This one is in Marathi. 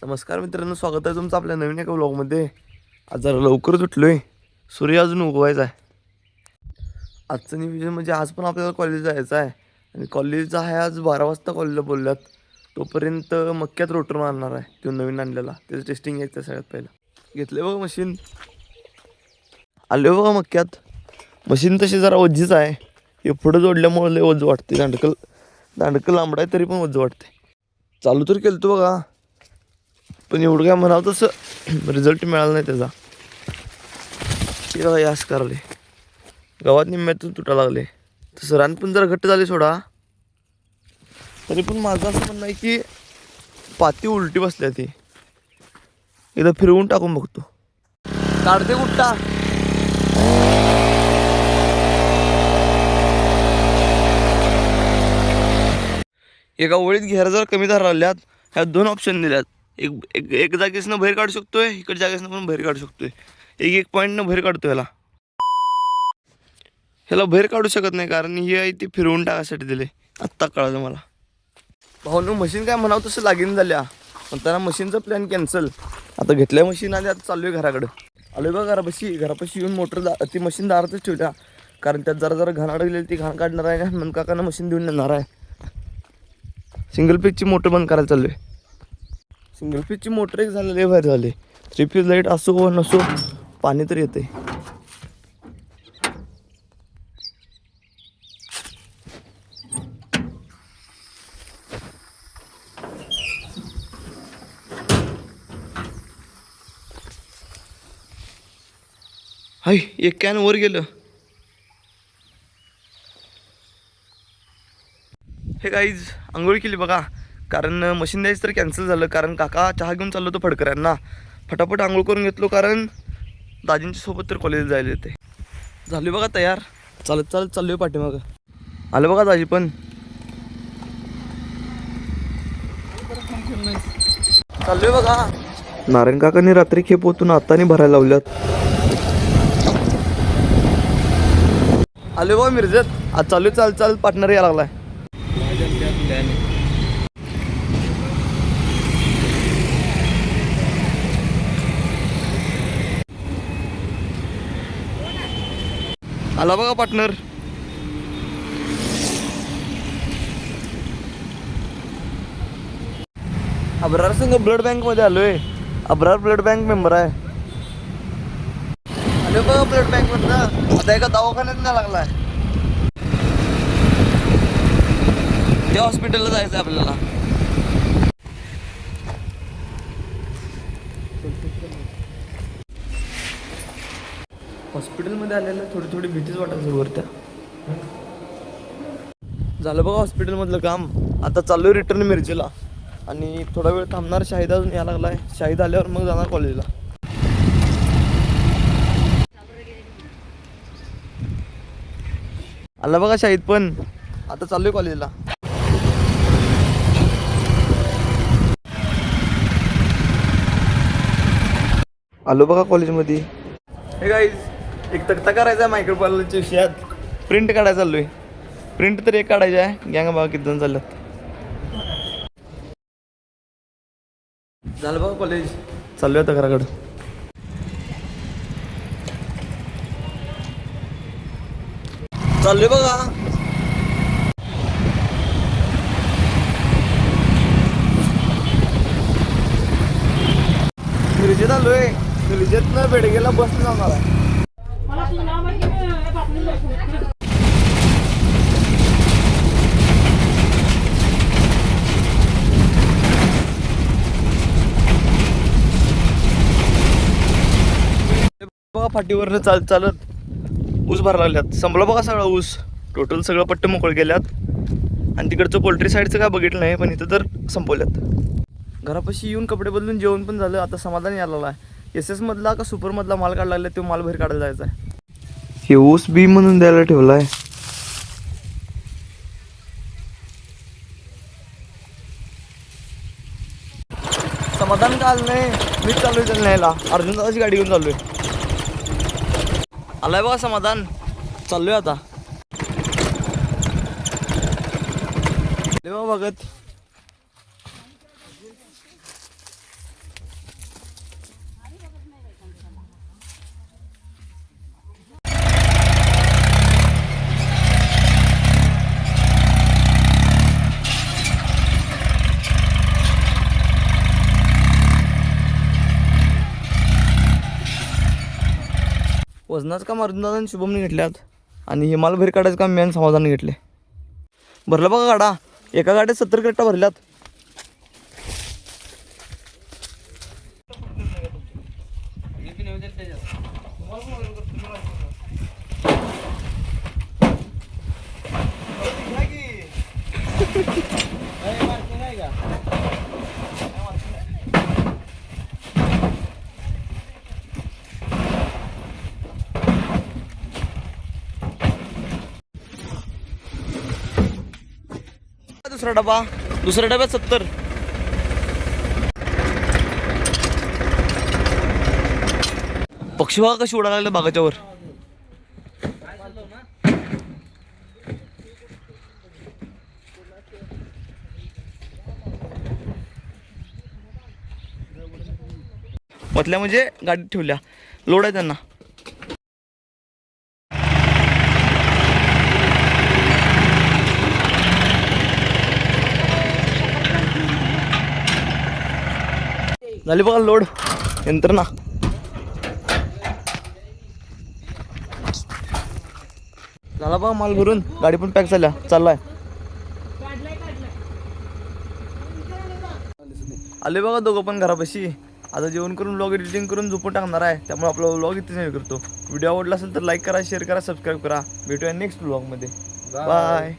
नमस्कार मित्रांनो, स्वागत आहे तुमचं आपल्या नवीन एका व्लॉगमध्ये. आज जरा लवकरच उठलोय. सूर्य अजून उगवायचा आहे. आजचं नियोजन म्हणजे आज पण आपल्याला कॉलेज जायचं आहे आणि कॉलेजचा आहे आज 12 वाजता कॉलेजला बोलल्यात. तोपर्यंत मक्क्यात रोटर मारणार आहे तो नवीन आणलेला. त्याचं टेस्टिंग घ्यायचं सगळ्यात पहिलं. घेतले बघा मशीन. आले बघा मक्क्यात. मशीन तशी जरा ओझीच आहे. हे पुढं जोडल्यामुळे लय ओझं वाटते. दांडकं लांबडा आहे तरी पण ओझं वाटते. चालू तर केलं तो बघा, पण एवढं काय म्हणावं तसं रिझल्ट मिळाला नाही त्याचा. ते बघा यास कराले गावात निम्म्यातून तुटा लागले. तसं रान पण जरा घट्ट झाले सोडा. तरी पण माझं असं म्हणणं आहे की पाती उलटी बसल्या ती. एकदा फिरवून टाकून बघतो. काढते कुठटा. एका ओळीत घेरा जर कमी धरा राहिल्यात. ह्या दोन ऑप्शन दिल्यात. एक एक एक जागेसनं बाहेर काढू शकतोय, इकडच्या जागेसनं पण बाहेर काढू शकतोय. एक पॉईंटनं बाहेर काढतो ह्याला बाहेर काढू शकत नाही, कारण ही आहे ती फिरवून टाकायसाठी दिले. आत्ता कळालं मला. भाऊनं मशीन काय म्हणावं तसं लागीन झाल्या, पण त्यांना मशीनचा प्लॅन कॅन्सल. आता घेतल्या मशीन आणि आता चालू आहे घराकडं. आलोय बघा घरापाशी येऊन मोटर ती मशीन दारातच ठेवल्या, कारण त्यात जरा जरा घाण अडकलेली ती घाण काढणार आहे का म्हणून काकांना मशीन देऊन येणार आहे. सिंगल पेजची मोटर बंद करायला चालू आहे. सिंगल पेजची मोटर एक झालेली बाहेर झाली. 3 फेज लाईट असो नसो पाणी तर येते. हाय एक कॅन वर गेलं. हे गाईज आंघोळ केली बघा, कारण मशीन द्यायचं तर कॅन्सल झालं, कारण काका चहा घेऊन चाललो होतो फडकऱ्यांना. फटाफट आंघोळ करून घेतलो, कारण दाजींच्या सोबत तर कॉलेजला जायला येते. झाली बघा तयार. चालत चाललोय पाठीमागं. आलं बघा दाजी पण. चाललोय बघा. नारायण काकांनी रात्री खेप ओतून आतानी भरायला लावल्यात. आले बघा मिरजेत. आज चालू चाल पार्टनर यायला लागलाय. आला बघा पार्टनर. अब्रार संघ ब्लड बँक मध्ये आलोय. अब्रार ब्लड बँक मेंबर आहे. आलो बघा ब्लड बँक मधला. आता एका दवाखान्यात नाही लागलाय. त्या हॉस्पिटलला जायचं आपल्याला. हॉस्पिटलमध्ये आलेलं थोडी भीतीच वाटायचं वरत्या. झालं बघा हॉस्पिटलमधलं काम. आता चाललोय रिटर्न मिरजेला आणि थोडा वेळ थांबणार. शाहिद अजून यायला लागलाय. शाहिद आल्यावर मग जाणार कॉलेजला. आला बघा शाहिद पण. आता चाललोय कॉलेजला. आलो बघा कॉलेजमध्ये. हे गाईज एक तक्ता करायचा आहे मायक्रोबायोलॉजीच्या विषयात. प्रिंट काढायला चाललोय. प्रिंट तर एक काढायची आहे. गँग बघा किती जण चालल्यात. झालं बघा कॉलेज. चाललोय आता घराकडं. चाललोय बघा. मिरजेत आलोय. मिरजेतनं बेडगेला बसने जाणार आहे. बघा फाटीवरनं चालत ऊस भरायला लागल्यात. संपला बघा सगळा ऊस. टोटल सगळं पट्ट मोकळ गेल्यात. आणि तिकडचं पोल्ट्री साईडचं काय बघितलं नाही, पण इथं तर संपवल्यात. घरापाशी येऊन कपडे बदलून जेवण पण झालं. आता समाधान यायला आहे. SS मधला का सुपर मधला माल काढला लागला, तो माल बाहेर काढायला जायचा आहे. हे ऊस बी म्हणून द्यायला ठेवलाय. समाधान का आलं नाही. मीच चाललोय त्याला न्यायला. अर्जुन दादाची गाडी घेऊन चाललोय. आलाय बघा समाधान. चाललोय आता. बघत वजनाचं काम अर्जुनदादा आणि शुभमने घेतल्यात आणि हिमाल बाहेर काढायचं काम मी आणि समाधान घेतले. भरलं बघा गाडा, एका गाड्यात 70 कट्टा भरल्यात. दुसरा डबा, दुसऱ्या डब्यात 70. पक्षी बघा कशी उडायला लागले बागाच्या वर. म्हटल्या म्हणजे गाडीत ठेवल्या, लोड आहे त्यांना. झाली बघा लोड यंत्रणा. झाला बघा माल भरून, गाडी पण पॅक झाल्या, चाललाय. आले बघा दोघं पण घरापाशी. आता जेवण करून व्लॉग एडिटिंग करून झोपून टाकणार आहे. त्यामुळे आपला व्लॉग इथेच नाही करतो. व्हिडिओ आवडला असेल तर लाईक करा, शेअर करा, सबस्क्राईब करा. भेटूया नेक्स्ट व्लॉगमध्ये. बाय.